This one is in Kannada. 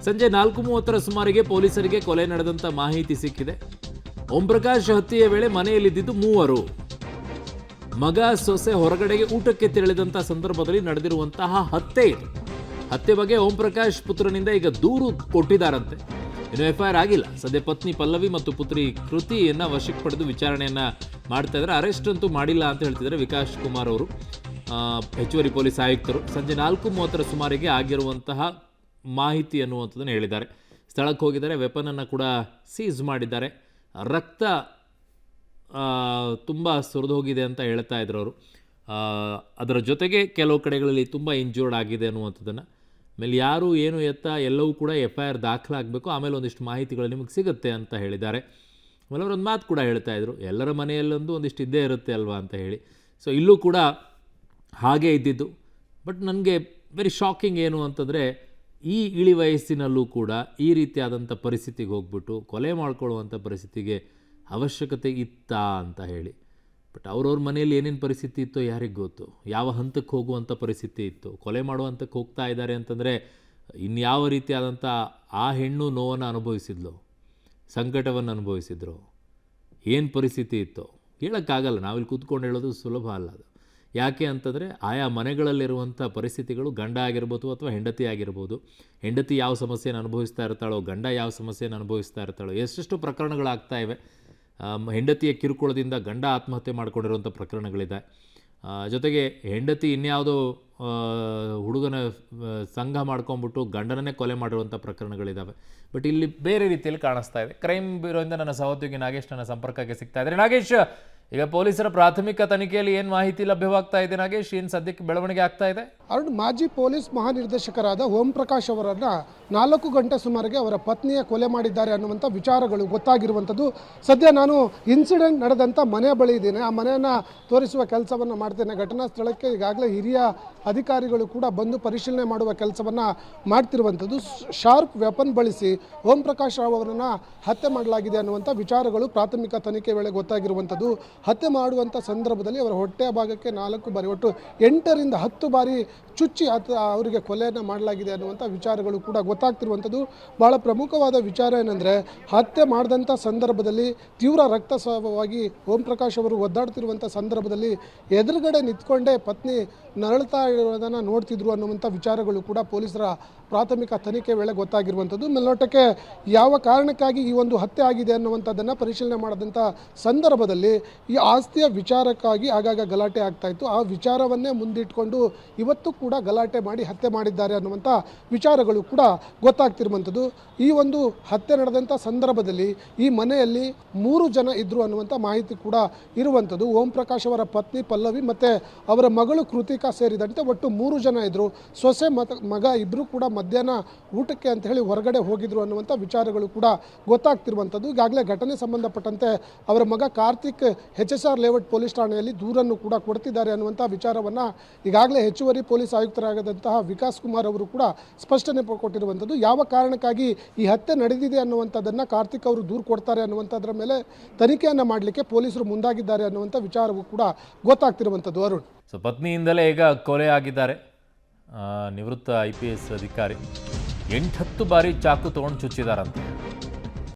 ಸಂಜೆ 4:30ರ ಸುಮಾರಿಗೆ ಪೊಲೀಸರಿಗೆ ಕೊಲೆ ನಡೆದಂತ ಮಾಹಿತಿ ಸಿಕ್ಕಿದೆ. ಓಂ ಪ್ರಕಾಶ್ ಹತ್ಯೆಯ ವೇಳೆ ಮನೆಯಲ್ಲಿದ್ದಿದ್ದು ಮೂವರು. ಮಗ ಸೊಸೆ ಹೊರಗಡೆಗೆ ಊಟಕ್ಕೆ ತೆರಳಿದಂತ ಸಂದರ್ಭದಲ್ಲಿ ನಡೆದಿರುವಂತಹ ಹತ್ಯೆ ಇದು. ಹತ್ಯೆ ಬಗ್ಗೆ ಓಂ ಪ್ರಕಾಶ್ ಪುತ್ರನಿಂದ ಈಗ ದೂರು ಕೊಟ್ಟಿದ್ದಾರಂತೆ. ಇನ್ನು ಎಫ್ಐಆರ್ ಆಗಿಲ್ಲ. ಸದ್ಯ ಪತ್ನಿ ಪಲ್ಲವಿ ಮತ್ತು ಪುತ್ರಿ ಕೃತಿಯನ್ನ ವಶಕ್ಕೆ ಪಡೆದು ವಿಚಾರಣೆಯನ್ನ ಮಾಡ್ತಾ ಇದ್ದಾರೆ. ಅರೆಸ್ಟ್ ಅಂತೂ ಮಾಡಿಲ್ಲ ಅಂತ ಹೇಳ್ತಿದ್ದಾರೆ ವಿಕಾಸ್ ಕುಮಾರ್ ಅವರು, ಹೆಚ್ಚುವರಿ ಪೊಲೀಸ್ ಆಯುಕ್ತರು. ಸಂಜೆ 4:30ರ ಸುಮಾರಿಗೆ ಆಗಿರುವಂತಹ ಮಾಹಿತಿ ಅನ್ನುವಂಥದ್ದನ್ನು ಹೇಳಿದ್ದಾರೆ. ಸ್ಥಳಕ್ಕೆ ಹೋಗಿದ್ದಾರೆ, ವೆಪನನ್ನು ಕೂಡ ಸೀಸ್ ಮಾಡಿದ್ದಾರೆ. ರಕ್ತ ತುಂಬ ಸುರಿದು ಹೋಗಿದೆ ಅಂತ ಹೇಳ್ತಾ ಇದ್ರು ಅವರು. ಅದರ ಜೊತೆಗೆ ಕೆಲವು ಕಡೆಗಳಲ್ಲಿ ತುಂಬ ಇಂಜೂರ್ಡ್ ಆಗಿದೆ ಅನ್ನುವಂಥದ್ದನ್ನು. ಆಮೇಲೆ ಯಾರು ಏನು ಎತ್ತ ಎಲ್ಲವೂ ಕೂಡ ಎಫ್ಐಆರ್ ದಾಖಲಾಗಬೇಕು, ಆಮೇಲೆ ಒಂದಿಷ್ಟು ಮಾಹಿತಿಗಳು ನಿಮಗೆ ಸಿಗುತ್ತೆ ಅಂತ ಹೇಳಿದ್ದಾರೆ. ಆಮೇಲೆ ಅವರೊಂದು ಮಾತು ಕೂಡ ಹೇಳ್ತಾ ಇದ್ರು, ಎಲ್ಲರ ಮನೆಯಲ್ಲೊಂದು ಒಂದಿಷ್ಟು ಇದ್ದೇ ಇರುತ್ತೆ ಅಲ್ವಾ ಅಂತ ಹೇಳಿ. ಸೊ ಇಲ್ಲೂ ಕೂಡ ಹಾಗೇ ಇದ್ದಿದ್ದು. ಬಟ್ ನನಗೆ ವೆರಿ ಶಾಕಿಂಗ್ ಏನು ಅಂತಂದರೆ, ಈ ಇಳಿ ವಯಸ್ಸಿನಲ್ಲೂ ಕೂಡ ಈ ರೀತಿಯಾದಂಥ ಪರಿಸ್ಥಿತಿಗೆ ಹೋಗ್ಬಿಟ್ಟು ಕೊಲೆ ಮಾಡ್ಕೊಳ್ಳುವಂಥ ಪರಿಸ್ಥಿತಿಗೆ ಅವಶ್ಯಕತೆ ಇತ್ತಾ ಅಂತ ಹೇಳಿ. ಬಟ್ ಅವ್ರವ್ರ ಮನೆಯಲ್ಲಿ ಏನೇನು ಪರಿಸ್ಥಿತಿ ಇತ್ತೋ ಯಾರಿಗೆ ಗೊತ್ತು, ಯಾವ ಹಂತಕ್ಕೆ ಹೋಗುವಂಥ ಪರಿಸ್ಥಿತಿ ಇತ್ತು. ಕೊಲೆ ಮಾಡೋ ಹಂತಕ್ಕೆ ಹೋಗ್ತಾ ಇದ್ದಾರೆ ಅಂತಂದರೆ ಇನ್ಯಾವ ರೀತಿಯಾದಂಥ ಆ ಹೆಣ್ಣು ನೋವನ್ನು ಅನುಭವಿಸಿದ್ಲು, ಸಂಕಟವನ್ನು ಅನುಭವಿಸಿದ್ರು, ಏನು ಪರಿಸ್ಥಿತಿ ಇತ್ತು ಹೇಳೋಕ್ಕಾಗಲ್ಲ. ನಾವಿಲ್ಲಿ ಕೂತ್ಕೊಂಡು ಹೇಳೋದು ಸುಲಭ ಅಲ್ಲ ಅದು. ಯಾಕೆ ಅಂತಂದರೆ ಆಯಾ ಮನೆಗಳಲ್ಲಿರುವಂಥ ಪರಿಸ್ಥಿತಿಗಳು, ಗಂಡ ಆಗಿರ್ಬೋದು ಅಥವಾ ಹೆಂಡತಿ ಆಗಿರ್ಬೋದು. ಹೆಂಡತಿ ಯಾವ ಸಮಸ್ಯೆಯನ್ನು ಅನುಭವಿಸ್ತಾ ಇರ್ತಾಳೋ, ಗಂಡ ಯಾವ ಸಮಸ್ಯೆಯನ್ನು ಅನುಭವಿಸ್ತಾ ಇರ್ತಾಳೋ, ಎಷ್ಟೆಷ್ಟು ಪ್ರಕರಣಗಳಾಗ್ತಾ ಇವೆ. ಹೆಂಡತಿಯ ಕಿರುಕುಳದಿಂದ ಗಂಡ ಆತ್ಮಹತ್ಯೆ ಮಾಡ್ಕೊಂಡಿರುವಂಥ ಪ್ರಕರಣಗಳಿದೆ. ಜೊತೆಗೆ ಹೆಂಡತಿ ಇನ್ಯಾವುದೋ ಹುಡುಗನ ಸಂಘ ಮಾಡ್ಕೊಂಡ್ಬಿಟ್ಟು ಗಂಡನನ್ನೇ ಕೊಲೆ ಮಾಡಿರುವಂಥ ಪ್ರಕರಣಗಳಿದ್ದಾವೆ. ಬಟ್ ಇಲ್ಲಿ ಬೇರೆ ರೀತಿಯಲ್ಲಿ ಕಾಣಿಸ್ತಾ ಇದೆ. ಕ್ರೈಮ್ ಬ್ಯೂರೋಯಿಂದ ನನ್ನ ಸಹೋದ್ಯೋಗಿ ನಾಗೇಶ್ ನನ್ನ ಸಂಪರ್ಕಕ್ಕೆ ಸಿಗ್ತಾ ಇದ್ದಾರೆ. ನಾಗೇಶ್, ಈಗ ಪೊಲೀಸರ ಪ್ರಾಥಮಿಕ ತನಿಖೆಯಲ್ಲಿ ಏನು ಮಾಹಿತಿ ಲಭ್ಯವಾಗ್ತಾ ಇದೆ ನಾಗೇಶ್? ಏನು ಸದ್ಯಕ್ಕೆ ಬೆಳವಣಿಗೆ ಆಗ್ತಾ ಇದೆ? ಅರುಣ್, ಮಾಜಿ ಪೊಲೀಸ್ ಮಹಾನಿರ್ದೇಶಕರಾದ ಓಂ ಪ್ರಕಾಶ್ ಅವರನ್ನು 4 ಗಂಟೆ ಸುಮಾರಿಗೆ ಅವರ ಪತ್ನಿಯ ಕೊಲೆ ಮಾಡಿದ್ದಾರೆ ಅನ್ನುವಂಥ ವಿಚಾರಗಳು ಗೊತ್ತಾಗಿರುವಂಥದ್ದು. ಸದ್ಯ ನಾನು ಇನ್ಸಿಡೆಂಟ್ ನಡೆದಂಥ ಮನೆ ಬಳಿ ಇದ್ದೇನೆ. ಆ ಮನೆಯನ್ನು ತೋರಿಸುವ ಕೆಲಸವನ್ನು ಮಾಡ್ತೇನೆ. ಘಟನಾ ಸ್ಥಳಕ್ಕೆ ಈಗಾಗಲೇ ಹಿರಿಯ ಅಧಿಕಾರಿಗಳು ಕೂಡ ಬಂದು ಪರಿಶೀಲನೆ ಮಾಡುವ ಕೆಲಸವನ್ನು ಮಾಡ್ತಿರುವಂಥದ್ದು. ಶಾರ್ಪ್ ವೆಪನ್ ಬಳಸಿ ಓಂ ಪ್ರಕಾಶ್ ರಾವ್ ಅವರನ್ನು ಹತ್ಯೆ ಮಾಡಲಾಗಿದೆ ಅನ್ನುವಂಥ ವಿಚಾರಗಳು ಪ್ರಾಥಮಿಕ ತನಿಖೆ ವೇಳೆ ಗೊತ್ತಾಗಿರುವಂಥದ್ದು. ಹತ್ಯೆ ಮಾಡುವಂಥ ಸಂದರ್ಭದಲ್ಲಿ ಅವರ ಹೊಟ್ಟೆಯ ಭಾಗಕ್ಕೆ 4 ಬಾರಿ, ಒಟ್ಟು 8 ರಿಂದ 10 ಬಾರಿ ಚುಚ್ಚಿ ಅವರಿಗೆ ಕೊಲೆಯನ್ನು ಮಾಡಲಾಗಿದೆ ಅನ್ನುವಂಥ ವಿಚಾರಗಳು ಕೂಡ ಗೊತ್ತಾಗ್ತಿರುವಂಥದ್ದು. ಭಾಳ ಪ್ರಮುಖವಾದ ವಿಚಾರ ಏನಂದರೆ, ಹತ್ಯೆ ಮಾಡಿದಂಥ ಸಂದರ್ಭದಲ್ಲಿ ತೀವ್ರ ರಕ್ತಸ್ರಾವವಾಗಿ ಓಂ ಪ್ರಕಾಶ್ ಅವರು ಒದ್ದಾಡ್ತಿರುವಂಥ ಸಂದರ್ಭದಲ್ಲಿ ಎದುರುಗಡೆ ನಿಂತ್ಕೊಂಡೇ ಪತ್ನಿ ನರಳ್ತಾ ಇರೋದನ್ನು ನೋಡ್ತಿದ್ರು ಅನ್ನುವಂಥ ವಿಚಾರಗಳು ಕೂಡ ಪೊಲೀಸರ ಪ್ರಾಥಮಿಕ ತನಿಖೆ ವೇಳೆ ಗೊತ್ತಾಗಿರುವಂಥದ್ದು. ಮೇಲ್ನೋಟಕ್ಕೆ ಯಾವ ಕಾರಣಕ್ಕಾಗಿ ಈ ಒಂದು ಹತ್ಯೆ ಆಗಿದೆ ಅನ್ನುವಂಥದ್ದನ್ನು ಪರಿಶೀಲನೆ ಮಾಡಿದಂಥ ಸಂದರ್ಭದಲ್ಲಿ ಈ ಆಸ್ತಿಯ ವಿಚಾರಕ್ಕಾಗಿ ಆಗಾಗ ಗಲಾಟೆ ಆಗ್ತಾಯಿತ್ತು. ಆ ವಿಚಾರವನ್ನೇ ಮುಂದಿಟ್ಕೊಂಡು ಇವತ್ತು ಕೂಡ ಗಲಾಟೆ ಮಾಡಿ ಹತ್ಯೆ ಮಾಡಿದ್ದಾರೆ ಅನ್ನುವಂಥ ವಿಚಾರಗಳು ಕೂಡ ಗೊತ್ತಾಗ್ತಿರುವಂಥದ್ದು. ಈ ಒಂದು ಹತ್ಯೆ ನಡೆದಂಥ ಸಂದರ್ಭದಲ್ಲಿ ಈ ಮನೆಯಲ್ಲಿ 3 ಜನ ಇದ್ದರು ಅನ್ನುವಂಥ ಮಾಹಿತಿ ಕೂಡ ಇರುವಂಥದ್ದು. ಓಂ ಪ್ರಕಾಶ್ ಅವರ ಪತ್ನಿ ಪಲ್ಲವಿ ಮತ್ತು ಅವರ ಮಗಳು ಕೃತಿಕಾ ಸೇರಿದಂತೆ ಒಟ್ಟು 3 ಜನ ಇದ್ದರು. ಸೊಸೆ ಮಗ ಇಬ್ಬರು ಕೂಡ ಮಧ್ಯಾಹ್ನ ಊಟಕ್ಕೆ ಅಂತ ಹೇಳಿ ಹೊರಗಡೆ ಹೋಗಿದ್ರು ಅನ್ನುವಂಥ ವಿಚಾರಗಳು ಕೂಡ ಗೊತ್ತಾಗ್ತಿರುವಂಥದ್ದು. ಈಗಾಗಲೇ ಘಟನೆ ಸಂಬಂಧಪಟ್ಟಂತೆ ಅವರ ಮಗ ಕಾರ್ತಿಕ್ HSR ಲೇಔಟ್ ಪೊಲೀಸ್ ಠಾಣೆಯಲ್ಲಿ ದೂರನ್ನು ಕೂಡ ಕೊಡ್ತಿದ್ದಾರೆ ಅನ್ನುವಂಥ ವಿಚಾರವನ್ನು ಈಗಾಗಲೇ ಹೆಚ್ಚುವರಿ ಪೊಲೀಸ್ ಆಯುಕ್ತರಾಗದಂತಹ ವಿಕಾಸ್ ಕುಮಾರ್ ಅವರು ಕೂಡ ಸ್ಪಷ್ಟನೆ ಕೊಟ್ಟಿರುವಂಥದ್ದು. ಯಾವ ಕಾರಣಕ್ಕಾಗಿ ಈ ಹತ್ಯೆ ನಡೆದಿದೆ ಅನ್ನುವಂಥದ್ದನ್ನು ಕಾರ್ತಿಕ್ ಅವರು ದೂರು ಕೊಡ್ತಾರೆ ಅನ್ನುವಂಥದ್ರ ಮೇಲೆ ತನಿಖೆಯನ್ನು ಮಾಡಲಿಕ್ಕೆ ಪೊಲೀಸರು ಮುಂದಾಗಿದ್ದಾರೆ ಅನ್ನುವಂಥ ವಿಚಾರವೂ ಕೂಡ ಗೊತ್ತಾಗ್ತಿರುವಂಥದ್ದು. ಅರುಣ್, ಸೊ ಪತ್ನಿಯಿಂದಲೇ ಈಗ ಕೊಲೆ ಆಗಿದ್ದಾರೆ. ನಿವೃತ್ತ IPS ಅಧಿಕಾರಿ 8-10 ಬಾರಿ ಚಾಕು ತೊಗೊಂಡು ಚುಚ್ಚಿದಾರಂತೆ.